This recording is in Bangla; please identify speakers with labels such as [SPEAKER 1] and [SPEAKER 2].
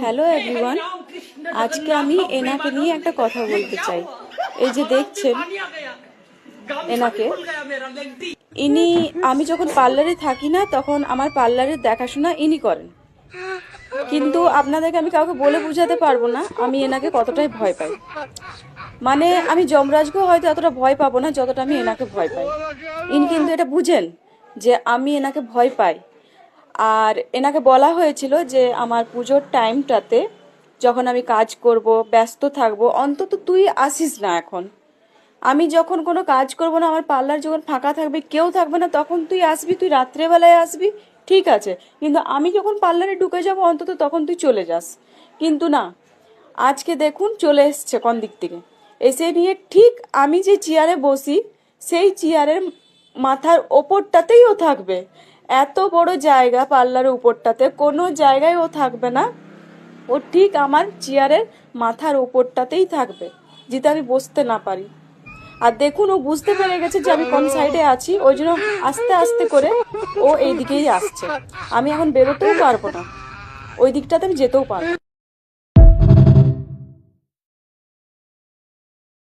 [SPEAKER 1] হ্যালো এভরিওয়ান, আজকে আমি এনাকে নিয়ে একটা কথা বলতে চাই। এই যে দেখছেন এনাকে, ইনি আমি যখন পার্লারে থাকি না তখন আমার পার্লারের দেখাশোনা ইনি করেন। কিন্তু আপনাদেরকে আমি কাউকে বলে বোঝাতে পারবো না আমি এনাকে কতটাই ভয় পাই। মানে আমি যমরাজকেও হয়তো এতটা ভয় পাবো না যতটা আমি এনাকে ভয় পাই। ইনি কিন্তু এটা বুঝেন যে আমি এনাকে ভয় পাই। আর এনাকে বলা হয়েছিল যে আমার পুজোর টাইমটাতে যখন আমি কাজ করব, ব্যস্ত থাকবো, অন্তত তুই আসিস না এখন। আমি যখন কোনো কাজ করব না, আমার পার্লার যখন ফাঁকা থাকবে, কেউ থাকবে না, তখন তুই আসবি, তুই রাত্রেবেলায় আসবি, ঠিক আছে, কিন্তু আমি যখন পার্লারে ঢুকে যাব অন্তত তখন তুই চলে যাস। কিন্তু না, আজকে দেখুন চলে এসছে কোন দিক থেকে, এসে নিয়ে ঠিক আমি যে চেয়ারে বসি সেই চেয়ারের মাথার ওপরটাতেই ও থাকবে। এত বড় জায়গা পার্লারের উপরটাতে, কোনো জায়গায় ও থাকবে না, ও ঠিক আমার চেয়ারের মাথার ওপরটাতেই থাকবে, যেটা আমি বসতে না পারি। আর দেখুন ও বুঝতে পেরে গেছে যে আমি কোন সাইডে আছি, ওই জন্য আস্তে আস্তে করে ও এই দিকেই আসছে। আমি এখন বেরোতেও পারবো না, ওই দিকটাতে আমি যেতেও পারবো না।